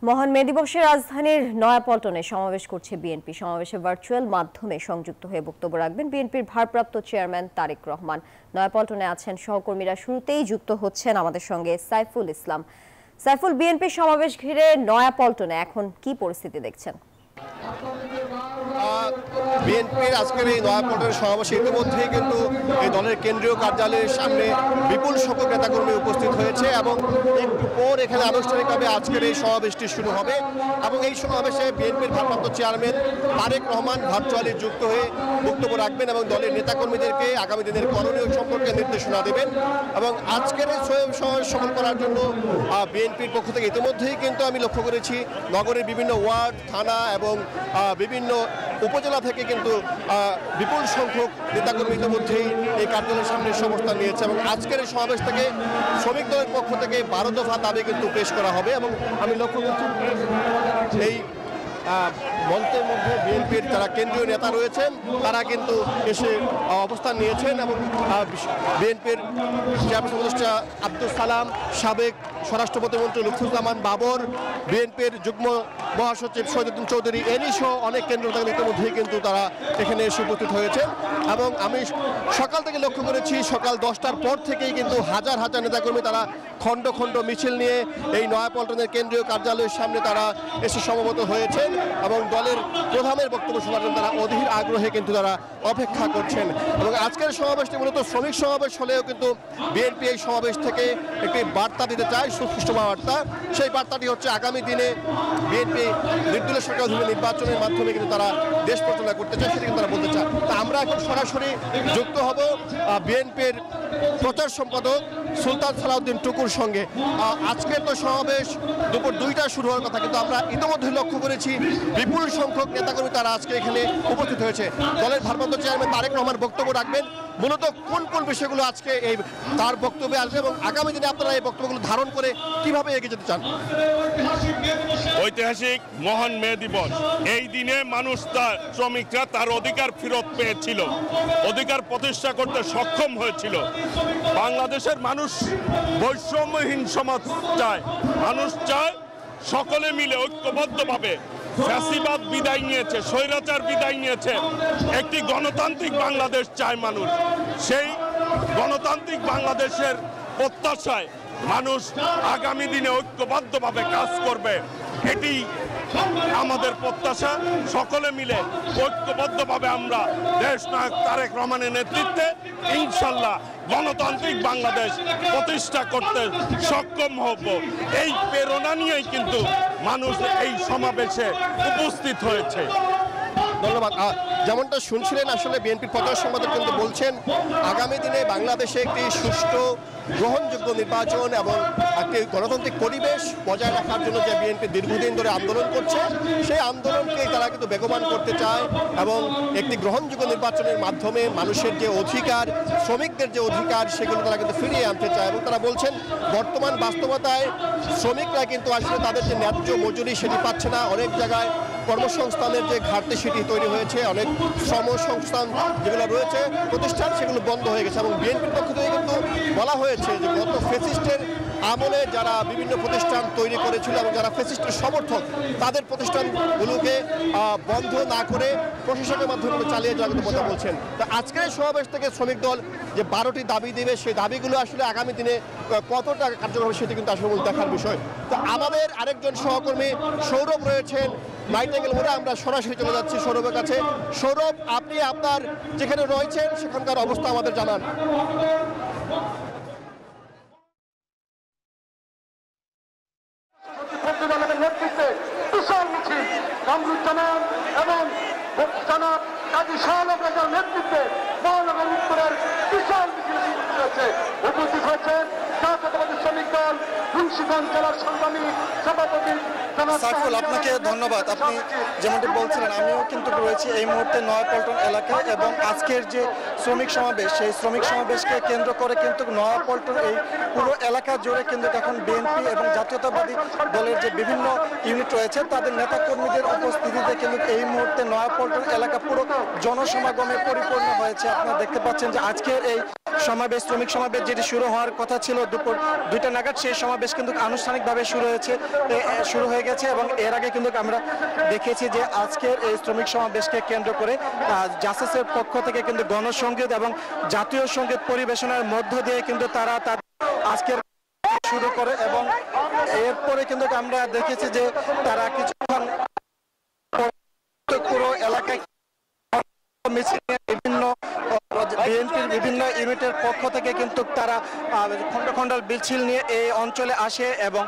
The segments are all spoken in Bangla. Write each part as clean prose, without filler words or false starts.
মহান মে দিবসে রাজধানীর নয়াপল্টনে সমাবেশ করছে বিএনপি। সমাবেশে ভার্চুয়াল মাধ্যমে সংযুক্ত হয়ে বক্তব্য রাখবেন বিএনপির ভারপ্রাপ্ত চেয়ারম্যান তারেক রহমান। নয়াপল্টনে আছেন সহকর্মীরা, শুরুতেই যুক্ত হচ্ছেন আমাদের সঙ্গে সাইফুল ইসলাম। সাইফুল, বিএনপির সমাবেশ ঘিরে নয়াপল্টনে এখন কি পরিস্থিতি দেখছেন? বিএনপির আজকের এই নয়াপল্টনের সমাবেশে ইতিমধ্যেই কিন্তু এই দলের কেন্দ্রীয় কার্যালয়ের সামনে বিপুল সংখ্যক নেতাকর্মী উপস্থিত হয়েছে এবং একটু পর এখানে আনুষ্ঠানিকভাবে আজকের এই সমাবেশটি শুরু হবে এবং এই সমাবেশে বিএনপির ভারপ্রাপ্ত চেয়ারম্যান তারেক রহমান ভার্চুয়ালি যুক্ত হয়ে বক্তব্য রাখবেন এবং দলের নেতাকর্মীদেরকে আগামী দিনের করণীয় সম্পর্কে নির্দেশনা দেবেন। এবং আজকের এই সমাবেশ সফল করার জন্য বিএনপির পক্ষ থেকে ইতিমধ্যেই কিন্তু আমি লক্ষ্য করেছি নগরের বিভিন্ন ওয়ার্ড, থানা এবং বিভিন্ন উপজেলা থেকে কিন্তু বিপুল সংখ্যক নেতাকর্মী ইতিমধ্যেই এই কার্যালয়ের সামনে অবস্থান নিয়েছে এবং আজকের এই সমাবেশ থেকে শ্রমিক দলের পক্ষ থেকে 12 দফা দাবি কিন্তু পেশ করা হবে এবং আমি লক্ষ্য করছি এই মঞ্চের মধ্যে বিএনপির যারা কেন্দ্রীয় নেতা রয়েছেন তারা কিন্তু এসে অবস্থান নিয়েছেন এবং বিএনপির চেয়ারপারসন উপদেষ্টা আব্দুল সালাম, সাবেক স্বরাষ্ট্র প্রতিমন্ত্রী লুৎফুজ্জামান বাবর, বিএনপির যুগ্ম মহাসচিব শহীদুদ্দিন চৌধুরী এনি সহ অনেক কেন্দ্র নেতা ইতিমধ্যেই কিন্তু তারা এখানে এসে উপস্থিত হয়েছেন এবং আমি সকাল থেকে লক্ষ্য করেছি সকাল 10টার পর থেকেই কিন্তু হাজার হাজার নেতাকর্মী তারা খণ্ড খণ্ড মিছিল নিয়ে এই নয়াপল্টনের কেন্দ্রীয় কার্যালয়ের সামনে তারা এসে সমবেত হয়েছেন এবং দলের প্রধানের বক্তব্য শোনার জন্য তারা অধীর আগ্রহে কিন্তু তারা অপেক্ষা করছেন। এবং আজকের সমাবেশটি মূলত শ্রমিক সমাবেশ হলেও কিন্তু বিএনপি এই সমাবেশ থেকে একটি বার্তা দিতে চায়, সুস্পষ্ট বার্তা। সেই বার্তাটি হচ্ছে আগামী দিনে বিএনপি নির্দলীয় সরকার নির্বাচনের মাধ্যমে কিন্তু তারা দেশ পরিচালনা করতে চায়, সেটা কিন্তু তারা বলতে চায়। তা আমরা এখন সরাসরি যুক্ত হব বিএনপির প্রচার সম্পাদক সুলতান সালাউদ্দিন টুকুর সঙ্গে। আজকের তো সমাবেশ দুপুর 2টায় শুরু হওয়ার কথা, কিন্তু আমরা ইতিমধ্যে লক্ষ্য করেছি বিপুল সংখ্যক নেতাকর্মী তারা আজকে এখানে উপস্থিত হয়েছে। দলের ভারপ্রাপ্ত চেয়ারম্যান তারেক রহমান বক্তব্য রাখবেন। মূলত কোন কোন বিষয়গুলো আজকে এই তার বক্তব্যে আসবে এবং আগামী দিনে আপনারা এই বক্তব্যগুলো ধারণ করে কিভাবে এগিয়ে যেতে চান? ঐতিহাসিক মহান মে দিবস, এই দিনে মানুষ তার শ্রমিকরা তার অধিকার ফেরত পেয়েছিল, অধিকার প্রতিষ্ঠা করতে সক্ষম হয়েছিল। বাংলাদেশের মানুষ বৈষম্যহীন সমাজ চায়, মানুষ চায় সকলে মিলে ঐক্যবদ্ধভাবে ফ্যাসিবাদ বিদায় নিয়েছে, স্বৈরাচার বিদায় নিয়েছে, একটি গণতান্ত্রিক বাংলাদেশ চায় মানুষ। সেই গণতান্ত্রিক বাংলাদেশের প্রত্যাশায় মানুষ আগামী দিনে ঐক্যবদ্ধভাবে কাজ করবে, এটি আমাদের প্রত্যাশা। সকলে মিলে ঐক্যবদ্ধভাবে আমরা দেশ নায়ক তারেক রহমানের নেতৃত্বে ইনশাল্লাহ গণতান্ত্রিক বাংলাদেশ প্রতিষ্ঠা করতে সক্ষম হব, এই প্রেরণা নিয়েই কিন্তু মানুষ এই সমাবেশে উপস্থিত হয়েছে। ধন্যবাদ। যেমনটা শুনছিলেন, আসলে বিএনপির প্রচার সম্পাদক কিন্তু বলছেন আগামী দিনে বাংলাদেশে একটি সুষ্ঠু গ্রহণযোগ্য নির্বাচন এবং একটি গণতান্ত্রিক পরিবেশ বজায় রাখার জন্য যে বিএনপি দীর্ঘদিন ধরে আন্দোলন করছে, সেই আন্দোলনকে তারা কিন্তু বেগবান করতে চায় এবং একটি গ্রহণযোগ্য নির্বাচনের মাধ্যমে মানুষের যে অধিকার, শ্রমিকদের যে অধিকার, সেগুলো তারা কিন্তু ফিরিয়ে আনতে চায়। এবং তারা বলছেন বর্তমান বাস্তবতায় শ্রমিকরা কিন্তু আসলে তাদের যে ন্যায্য মজুরি সেটি পাচ্ছে না। অনেক জায়গায় কর্মসংস্থানের যে ঘাটতি সেটি তৈরি হয়েছে, অনেক শ্রমসংস্থান যেগুলো রয়েছে প্রতিষ্ঠান সেগুলো বন্ধ হয়ে গেছে এবং বিএনপির পক্ষ থেকে কিন্তু বলা হয়েছে যে গত ফ্যাসিস্টের আমলে যারা বিভিন্ন প্রতিষ্ঠান তৈরি করেছিল এবং যারা ফ্যাসিস্টের সমর্থক তাদের প্রতিষ্ঠানগুলোকে বন্ধ না করে প্রশাসনের মাধ্যমে চালিয়ে যাওয়ার কথা বলছেন। তো আজকের সমাবেশ থেকে শ্রমিক দল যে 12টি দাবি দেবে, সেই দাবিগুলো আসলে আগামী দিনে কতটা কার্যকর হবে সেটি কিন্তু আসলে দেখার বিষয়। তো আমাদের আরেকজন সহকর্মী সৌরভ রয়েছেন নাইটেঙ্গেল মোড়ে, আমরা সরাসরি চলে যাচ্ছি সৌরভের কাছে। সৌরভ, আপনি আপনার যেখানে রয়েছেন সেখানকার অবস্থা আমাদের জানান। নেতৃত্বে বিশাল মিছিল কামরুজ্জামান এবং জনাব কাজী শাহনব রাজার নেতৃত্বে মহানগর উত্তরের বিশাল মিছিল হয়েছে। উপস্থিত হয়েছে জাতীয়তাবাদী শ্রমিক দল মুন্সিগঞ্জ জেলার সংগ্রামী সভাপতি সাইফুল, আপনাকে ধন্যবাদ। আপনি যেমনটি বলছিলেন, আমিও কিন্তু রয়েছি এই মুহূর্তে নয়াপল্টন এলাকায় এবং আজকের যে শ্রমিক সমাবেশ, সেই শ্রমিক সমাবেশকে কেন্দ্র করে কিন্তু নয়াপল্টন এই পুরো এলাকা জুড়ে কিন্তু এখন বিএনপি এবং জাতীয়তাবাদী দলের যে বিভিন্ন ইউনিট রয়েছে তাদের নেতাকর্মীদের উপস্থিতিতে কিন্তু এই মুহূর্তে নয়াপল্টন এলাকা পুরো জনসমাগমে পরিপূর্ণ হয়েছে। আপনারা দেখতে পাচ্ছেন যে আজকের এই সমাবেশ, শ্রমিক সমাবেশ যেটি শুরু হওয়ার কথা ছিল দুপুর 2টা নাগাদ, সেই সমাবেশ কিন্তু আনুষ্ঠানিকভাবে শুরু হয়ে গেছে। এবং এর আগে কিন্তু আমরা দেখেছি যে আজকের এই শ্রমিক সমাবেশকে কেন্দ্র করে জাসাসের পক্ষ থেকে কিন্তু গণসংগীত এবং জাতীয় সঙ্গীত পরিবেশনের মধ্য দিয়ে কিন্তু তারা আজকের শুরু করে। এবং এরপরে কিন্তু আমরা দেখেছি যে তারা কিছুক্ষণ পুরো এলাকায় মিছিল বিভিন্ন বিএনপির বিভিন্ন ইউনিটের পক্ষ থেকে কিন্তু তারা খন্ড খন্ড মিছিল নিয়ে এই অঞ্চলে আসে। এবং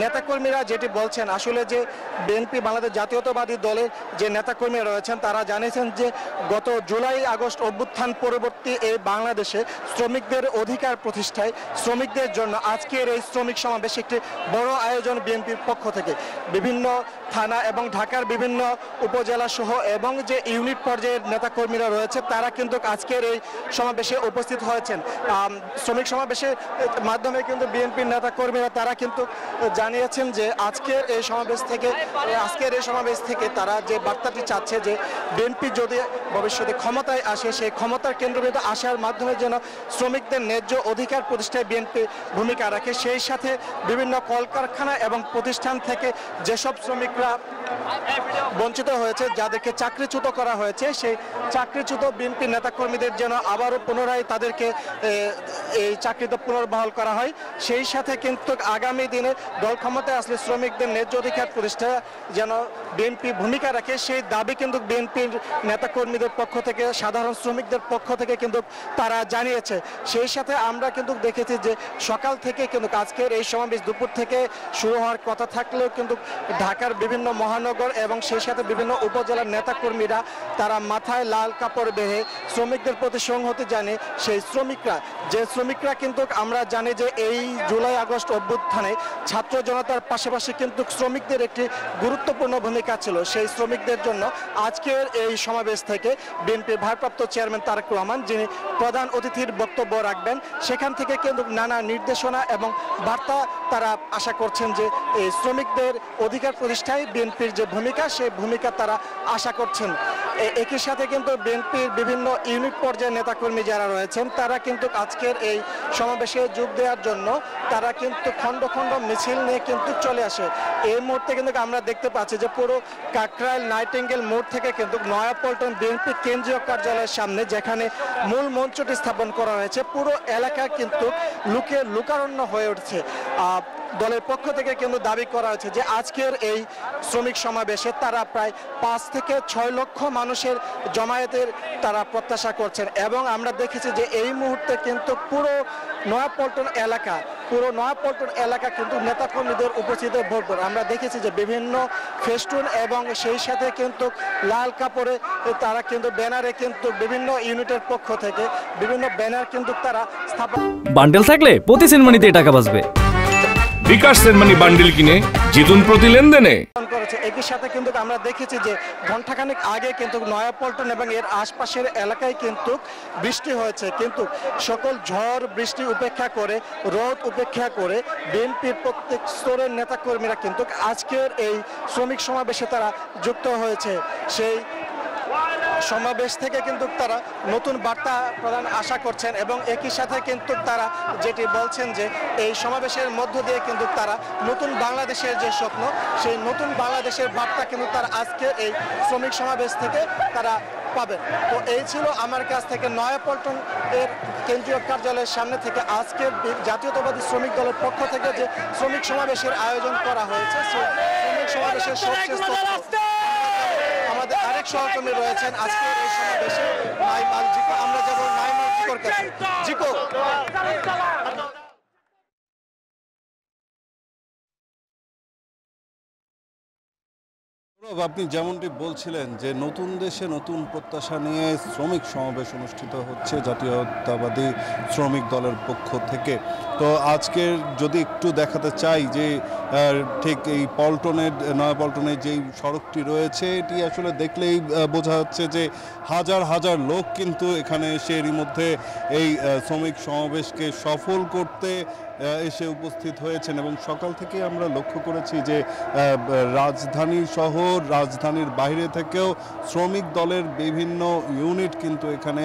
নেতাকর্মীরা যেটি বলছেন, আসলে যে বিএনপি বাংলাদেশ জাতীয়তাবাদী দলের যে নেতাকর্মীরা রয়েছেন তারা জানিয়েছেন যে গত জুলাই আগস্ট অভ্যুত্থান পরবর্তী এই বাংলাদেশে শ্রমিকদের অধিকার প্রতিষ্ঠায় শ্রমিকদের জন্য আজকের এই শ্রমিক সমাবেশ একটি বড় আয়োজন বিএনপির পক্ষ থেকে। বিভিন্ন থানা এবং ঢাকার বিভিন্ন উপজেলা সহ এবং যে ইউনিট পর্যায়ের নেতাকর্মীরা রয়েছে তারা কিন্তু আজকের এই সমাবেশে উপস্থিত হয়েছেন। শ্রমিক সমাবেশের মাধ্যমে কিন্তু বিএনপির নেতাকর্মীরা তারা কিন্তু জানিয়েছেন যে আজকের এই সমাবেশ থেকে তারা যে বার্তাটি চাচ্ছে যে বিএনপি যদি ভবিষ্যতে ক্ষমতায় আসে সেই ক্ষমতার কেন্দ্রবিন্দু আসার মাধ্যমে যেন শ্রমিকদের ন্যায্য অধিকার প্রতিষ্ঠায় বিএনপি ভূমিকা রাখে। সেই সাথে বিভিন্ন কলকারখানা এবং প্রতিষ্ঠান থেকে যেসব শ্রমিকরা বঞ্চিত হয়েছে, যাদেরকে চাকরিচ্যুত করা হয়েছে, সেই চাকরিচ্যুত বিএনপি নেতাকর্মীদের যেন আবারও পুনরায় তাদেরকে এই চাকরিতে পুনর্বহাল করা হয়। সেই সাথে কিন্তু আগামী দিনে দল ক্ষমতায় আসলে শ্রমিকদের ন্যায্য অধিকার প্রতিষ্ঠা যেন বিএনপি ভূমিকা রাখে, সেই দাবি কিন্তু বিএনপির নেতাকর্মীদের পক্ষ থেকে, সাধারণ শ্রমিকদের পক্ষ থেকে কিন্তু তারা জানিয়েছে। সেই সাথে আমরা কিন্তু দেখেছি যে সকাল থেকে কিন্তু আজকের এই সমাবেশ দুপুর থেকে শুরু হওয়ার কথা থাকলেও কিন্তু ঢাকার বিভিন্ন মহানগর এবং সেই সাথে বিভিন্ন উপজেলার নেতাকর্মীরা তারা মাথায় লাল কাপড় বেঁধে শ্রমিকদের প্রতি সংহতি জানিয়ে সেই শ্রমিকরা কিন্তু আমরা জানি যে এই জুলাই আগস্ট অভ্যুত্থানে ছাত্র জনতার পাশাপাশি কিন্তু শ্রমিকদের একটি গুরুত্বপূর্ণ ভূমিকা ছিল। সেই শ্রমিকদের জন্য আজকের এই সমাবেশ থেকে বিএনপির ভারপ্রাপ্ত চেয়ারম্যান তারেক রহমান, যিনি প্রধান অতিথির বক্তব্য রাখবেন, সেখান থেকে কিন্তু নানা নির্দেশনা এবং বার্তা তারা আশা করছেন যে এই শ্রমিকদের অধিকার প্রতিষ্ঠায় বিএনপির যে ভূমিকা, সেই ভূমিকা তারা আশা করছেন। একই সাথে কিন্তু বিএনপির বিভিন্ন ইউনিট পর্যায়ের নেতাকর্মী যারা রয়েছেন তারা কিন্তু আজকের এই সমাবেশে যোগ দেওয়ার জন্য তারা কিন্তু খন্ড খন্ড মিছিল নিয়ে কিন্তু চলে আসে। এই মুহূর্তে কিন্তু আমরা দেখতে পাচ্ছি যে পুরো কাকরাইল নাইটিঙ্গেল মোড় থেকে কিন্তু নয়াপল্টন বিএনপি কেন্দ্রীয় কার্যালয়ের সামনে, যেখানে মূল মঞ্চটি স্থাপন করা হয়েছে, পুরো এলাকা কিন্তু লোকারণ্য হয়ে উঠছে। দলের পক্ষ থেকে কিন্তু দাবি করা হয়েছে যে আজকের এই শ্রমিক সমাবেশে তারা প্রায় 5 থেকে 6 লক্ষ মানুষের জমায়েতের তারা প্রত্যাশা করছেন। এবং আমরা দেখেছি যে এই মুহূর্তে কিন্তু পুরো নয়াপল্টন এলাকা কিন্তু নেতাকর্মীদের উপস্থিতিতে ভরপুর। আমরা দেখেছি যে বিভিন্ন ফেস্টুন এবং সেই সাথে কিন্তু লাল কাপড়ে তারা কিন্তু ব্যানারে কিন্তু বিভিন্ন ইউনিটের পক্ষ থেকে বিভিন্ন ব্যানার কিন্তু তারা স্থাপন। বান্ডেল থাকলে প্রতি সেনমানিতে টাকা বাঁচবে। বিকাশ সেনমানি বান্ডেল কিনে জিতুন প্রতি লেনদেনে। একই সাথে কিন্তু আমরা দেখেছি যে ঘণ্টাখানেক আগে কিন্তু নয়াপল্টন এবং এর আশপাশের এলাকায় কিন্তু বৃষ্টি হয়েছে, কিন্তু সকল ঝড় বৃষ্টি উপেক্ষা করে, রোদ উপেক্ষা করে বিএনপির প্রত্যেক স্তরের নেতাকর্মীরা কিন্তু আজকের এই শ্রমিক সমাবেশে তারা যুক্ত হয়েছে। সেই সমাবেশ থেকে কিন্তু তারা নতুন বার্তা প্রদান আশা করছেন এবং একই সাথে কিন্তু তারা যেটি বলছেন যে এই সমাবেশের মধ্য দিয়ে কিন্তু তারা নতুন বাংলাদেশের যে স্বপ্ন, সেই নতুন বাংলাদেশের বার্তা কিন্তু তারা আজকে এই শ্রমিক সমাবেশ থেকে তারা পাবেন। তো এই ছিল আমার কাছ থেকে নয়াপল্টন এর কেন্দ্রীয় কার্যালয়ের সামনে থেকে আজকের জাতীয়তাবাদী শ্রমিক দলের পক্ষ থেকে যে শ্রমিক সমাবেশের আয়োজন করা হয়েছে, সেই শ্রমিক সমাবেশের সবচেয়ে আমাদের আরেক সহকর্মী রয়েছেন আজকের এই সমাবেশে, নাইমাল জিকো। আমরা যাব নাইমাল জিকোর কাছে। জিকো, আপনি যেমনটি বলছিলেন যে নতুন দেশে নতুন প্রত্যাশা নিয়ে শ্রমিক সমাবেশ অনুষ্ঠিত হচ্ছে জাতীয়তাবাদী শ্রমিক দলের পক্ষ থেকে। তো আজকের যদি একটু দেখাতে চাই যে ঠিক এই নয়াপল্টনের যেই সড়কটি রয়েছে, এটি আসলে দেখলেই বোঝা যাচ্ছে যে হাজার হাজার লোক কিন্তু এখানে এসে এরই মধ্যে এই শ্রমিক সমাবেশকে সফল করতে এসে উপস্থিত হয়েছেন এবং সকাল থেকে আমরা লক্ষ্য করেছি যে রাজধানী শহর, রাজধানীর বাইরে থেকেও শ্রমিক দলের বিভিন্ন ইউনিট কিন্তু এখানে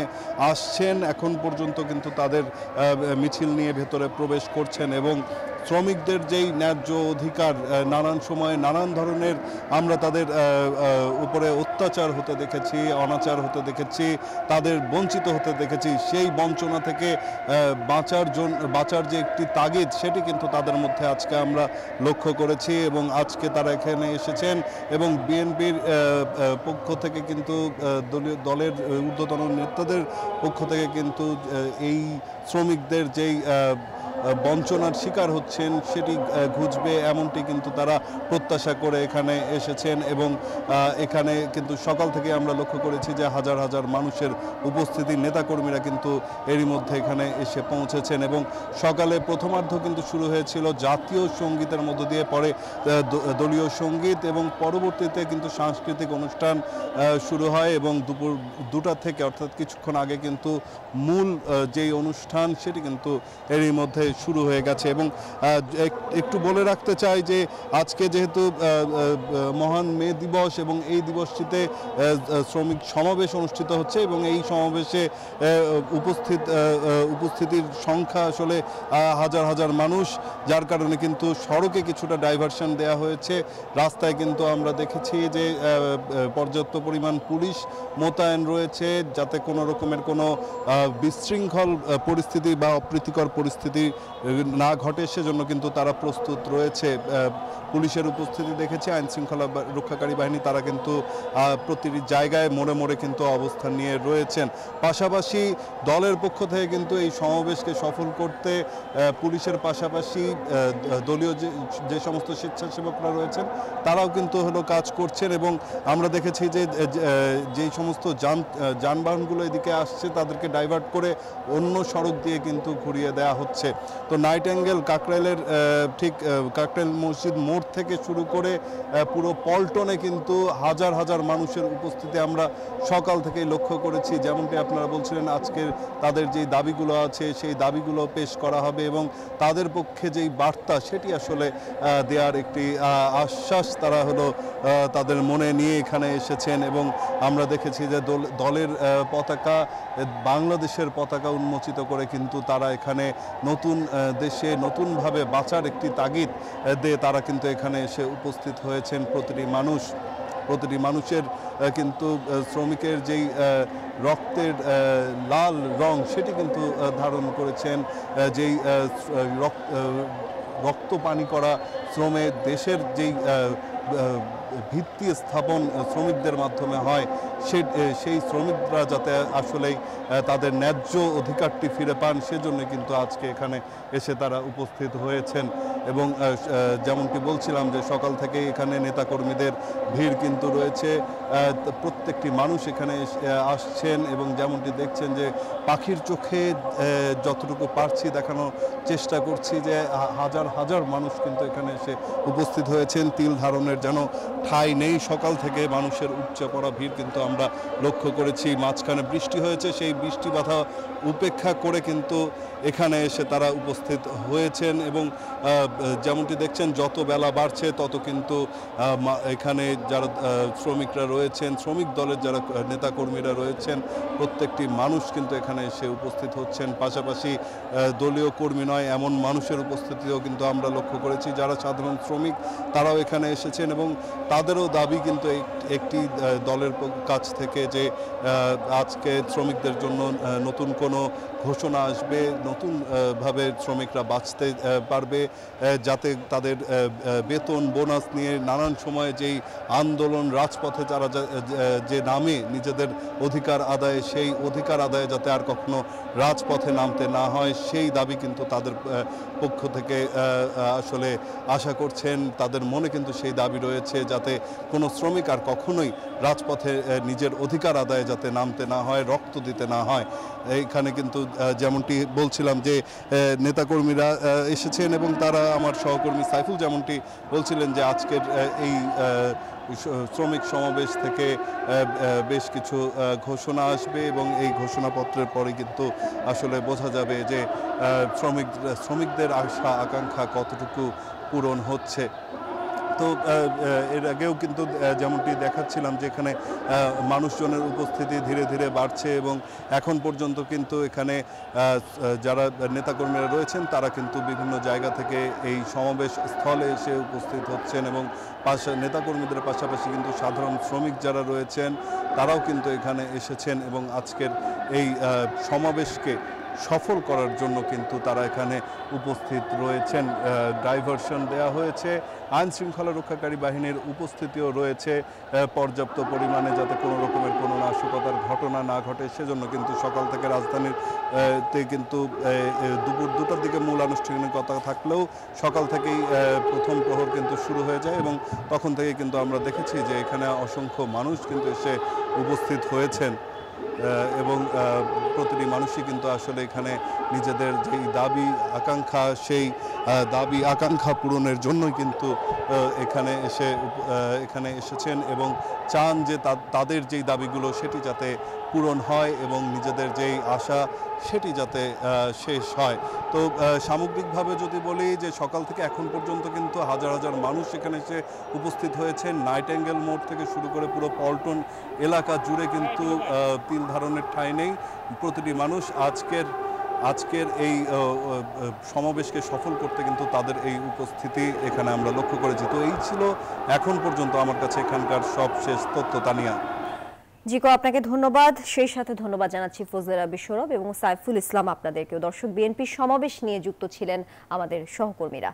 আসছেন। এখন পর্যন্ত কিন্তু তাদের মিছিল নিয়ে ভেতরে প্রবেশ করছেন এবং শ্রমিকদের যেই ন্যায্য অধিকার, নানান সময়ে নানান ধরনের আমরা তাদের উপরে অত্যাচার হতে দেখেছি, অনাচার হতে দেখেছি, তাদের বঞ্চিত হতে দেখেছি, সেই বঞ্চনা থেকে বাঁচার যে একটি তাগিদ সেটি কিন্তু তাদের মধ্যে আজকে আমরা লক্ষ্য করেছি এবং আজকে তারা এখানে এসেছেন এবং বিএনপির পক্ষ থেকে কিন্তু দলের ঊর্ধ্বতন নেতাদের পক্ষ থেকে কিন্তু এই শ্রমিকদের যেই বঞ্চনার শিকার হচ্ছেন সেটি ঘুচবে এমনটি কিন্তু তারা প্রত্যাশা করে এখানে এসেছেন এবং এখানে কিন্তু সকাল থেকে আমরা লক্ষ্য করেছি যে হাজার হাজার মানুষের উপস্থিতি, নেতাকর্মীরা কিন্তু এরই মধ্যে এখানে এসে পৌঁছেছেন এবং সকালে প্রথমার্ধ কিন্তু শুরু হয়েছিল জাতীয় সঙ্গীতের মধ্য দিয়ে, পরে দলীয় সঙ্গীত এবং পরবর্তীতে কিন্তু সাংস্কৃতিক অনুষ্ঠান শুরু হয় এবং দুপুর 2টা থেকে অর্থাৎ কিছুক্ষণ আগে কিন্তু মূল যেই অনুষ্ঠান সেটি কিন্তু এরই মধ্যে শুরু হয়ে গেছে এবং একটু বলে রাখতে চাই যে আজকে যেহেতু মহান মে দিবস এবং এই দিবসটিতে শ্রমিক সমাবেশ অনুষ্ঠিত হচ্ছে এবং এই সমাবেশে উপস্থিতির সংখ্যা আসলে হাজার হাজার মানুষ, যার কারণে কিন্তু সড়কে কিছুটা ডাইভারশন দেয়া হয়েছে। রাস্তায় কিন্তু আমরা দেখেছি যে পর্যাপ্ত পরিমাণ পুলিশ মোতায়েন রয়েছে যাতে কোনো রকমের কোনো বিশৃঙ্খল পরিস্থিতি বা অপ্রীতিকর পরিস্থিতি না ঘটে, সেজন্য কিন্তু তারা প্রস্তুত রয়েছে। পুলিশের উপস্থিতি দেখেছে, আইন শৃঙ্খলা রক্ষাকারী বাহিনী তারা কিন্তু প্রতিটি জায়গায় মোড়ে মোড়ে কিন্তু অবস্থান নিয়ে রয়েছেন। পাশাপাশি দলের পক্ষ থেকে কিন্তু এই সমাবেশকে সফল করতে পুলিশের পাশাপাশি দলীয় যে সমস্ত স্বেচ্ছাসেবকরা রয়েছেন তারাও কিন্তু কাজ করছেন এবং আমরা দেখেছি যে যেই সমস্ত যানবাহনগুলো এদিকে আসছে তাদেরকে ডাইভার্ট করে অন্য সড়ক দিয়ে কিন্তু ঘুরিয়ে দেওয়া হচ্ছে। তো নাইট অ্যাঙ্গেল কাকরাইলের ঠিক কাকরাইল মসজিদ মোড় থেকে শুরু করে পুরো পল্টনে কিন্তু হাজার হাজার মানুষের উপস্থিতি আমরা সকাল থেকেই লক্ষ্য করেছি। যেমনটি আপনারা বলছিলেন, আজকের তাদের যেই দাবিগুলো আছে সেই দাবিগুলো পেশ করা হবে এবং তাদের পক্ষে যেই বার্তা সেটি আসলে দেওয়ার একটি আশ্বাস তারা তাদের মনে নিয়ে এখানে এসেছেন এবং আমরা দেখেছি যে দলের পতাকা, বাংলাদেশের পতাকা উন্মোচিত করে কিন্তু তারা এখানে নতুন দেশে নতুনভাবে বাঁচার একটি তাগিদ দিয়ে তারা কিন্তু এখানে এসে উপস্থিত হয়েছেন। প্রতিটি মানুষের কিন্তু শ্রমিকের যেই রক্তের লাল রং সেটি কিন্তু ধারণ করেছেন। যেই রক্ত পানি করা শ্রমে দেশের যেই ভিত্তি স্থাপন শ্রমিকদের মাধ্যমে হয়, সেই শ্রমিকরা যাতে আসলেই তাদের ন্যায্য অধিকারটি ফিরে পান সেজন্য কিন্তু আজকে এখানে এসে তারা উপস্থিত হয়েছেন এবং যেমনটি বলছিলাম যে সকাল থেকে এখানে নেতাকর্মীদের ভিড় কিন্তু রয়েছে। প্রত্যেকটি মানুষ এখানে আসছেন এবং যেমনটি দেখছেন যে পাখির চোখে যতটুকু পারছি দেখানোর চেষ্টা করছি যে হাজার হাজার মানুষ কিন্তু এখানে এসে উপস্থিত হয়েছেন। তিল ধারণের যেন ঠাঁই নেই, সকাল থেকে মানুষের উপচে পড়া ভিড় কিন্তু আমরা লক্ষ্য করেছি। মাঝখানে বৃষ্টি হয়েছে, সেই বৃষ্টি বাধা উপেক্ষা করে কিন্তু এখানে এসে তারা উপস্থিত হয়েছেন এবং যেমনটি দেখছেন যত বেলা বাড়ছে তত কিন্তু এখানে যারা শ্রমিকরা রয়েছেন, শ্রমিক দলের যারা নেতাকর্মীরা রয়েছেন, প্রত্যেকটি মানুষ কিন্তু এখানে এসে উপস্থিত হচ্ছেন। পাশাপাশি দলীয় কর্মী নয় এমন মানুষের উপস্থিতিও কিন্তু আমরা লক্ষ্য করেছি যারা সাধারণ শ্রমিক, তারাও এখানে এসেছেন এবং তাদেরও দাবি কিন্তু একটি দলের কাছ থেকে যে আজকে শ্রমিকদের জন্য নতুন কোনো ঘোষণা আসবে, নতুনভাবে শ্রমিকরা বাঁচতে পারবে, যাতে তাদের বেতন বোনাস নিয়ে নানান সময়ে যেই আন্দোলন রাজপথে তারা যে নামে নিজেদের অধিকার আদায়ে, সেই অধিকার আদায়ে যাতে আর কখনো রাজপথে নামতে না হয় সেই দাবি কিন্তু তাদের পক্ষ থেকে আসলে আশা করছেন। তাদের মনে কিন্তু সেই দাবি রয়েছে যাতে কোনো শ্রমিক আর কখনোই রাজপথে নিজের অধিকার আদায়ে যাতে নামতে না হয়, রক্ত দিতে না হয়। এইখানে কিন্তু যেমনটি বলছিলাম যে নেতাকর্মীরা এসেছেন এবং তারা আমার সহকর্মী সাইফুল যেমনটি বলছিলেন যে আজকের এই শ্রমিক সমাবেশ থেকে বেশ কিছু ঘোষণা আসবে এবং এই ঘোষণাপত্রের পরে কিন্তু আসলে বোঝা যাবে যে শ্রমিকদের আশা আকাঙ্ক্ষা কতটুকু পূরণ হচ্ছে। তো এর আগেও কিন্তু যেমনটি দেখাচ্ছিলাম যে এখানে মানুষজনের উপস্থিতি ধীরে ধীরে বাড়ছে এবং এখন পর্যন্ত কিন্তু এখানে যারা নেতাকর্মীরা রয়েছেন তারা কিন্তু বিভিন্ন জায়গা থেকে এই সমাবেশ স্থলে এসে উপস্থিত হচ্ছেন এবং নেতাকর্মীদের পাশাপাশি কিন্তু সাধারণ শ্রমিক যারা রয়েছেন তারাও কিন্তু এখানে এসেছেন এবং আজকের এই সমাবেশকে সফল করার জন্য কিন্তু তারা এখানে উপস্থিত রয়েছেন। ডাইভারশন দেওয়া হয়েছে, আইন শৃঙ্খলা রক্ষাকারী বাহিনীর উপস্থিতিও রয়েছে পর্যাপ্ত পরিমাণে, যাতে কোনো রকমের কোনো নাশকতার ঘটনা না ঘটে সেজন্য কিন্তু সকাল থেকে রাজধানীর কিন্তু দুপুর 2টার দিকে মূল আনুষ্ঠানিকতা থাকলেও সকাল থেকেই প্রথম প্রহর কিন্তু শুরু হয়ে যায় এবং তখন থেকে কিন্তু আমরা দেখেছি যে এখানে অসংখ্য মানুষ কিন্তু এসে উপস্থিত হয়েছেন এবং প্রতিটি মানুষই কিন্তু আসলে এখানে নিজেদের যেই দাবি আকাঙ্ক্ষা সেই দাবি আকাঙ্ক্ষা পূরণের জন্যই কিন্তু এখানে এসেছেন এবং চান যে তাদের যেই দাবিগুলো সেটি যাতে পূরণ হয় এবং নিজেদের যেই আশা সেটি যাতে শেষ হয়। তো সামগ্রিকভাবে যদি বলি যে সকাল থেকে এখন পর্যন্ত কিন্তু হাজার হাজার মানুষ এখানে এসে উপস্থিত হয়েছেন। নাইটেঙ্গেল মোড় থেকে শুরু করে পুরো পল্টন এলাকা জুড়ে কিন্তু তিল ধারণের ঠাঁই নেই। প্রতিটি মানুষ আজকের এই সমাবেশকে সফল করতে কিন্তু তাদের এই উপস্থিতি এখানে আমরা লক্ষ্য করেছি। তো এই ছিল এখন পর্যন্ত আমার কাছে এখানকার সবশেষ তথ্য। তানিয়া। জিকো, আপনাকে ধন্যবাদ। সেই সাথে ধন্যবাদ জানাচ্ছি ফজলেরা বিশ্বরব এবং সাইফুল ইসলাম আপনাদেরকেও। দর্শক, বিএনপি সমাবেশ নিয়ে যুক্ত ছিলেন আমাদের সহকর্মীরা।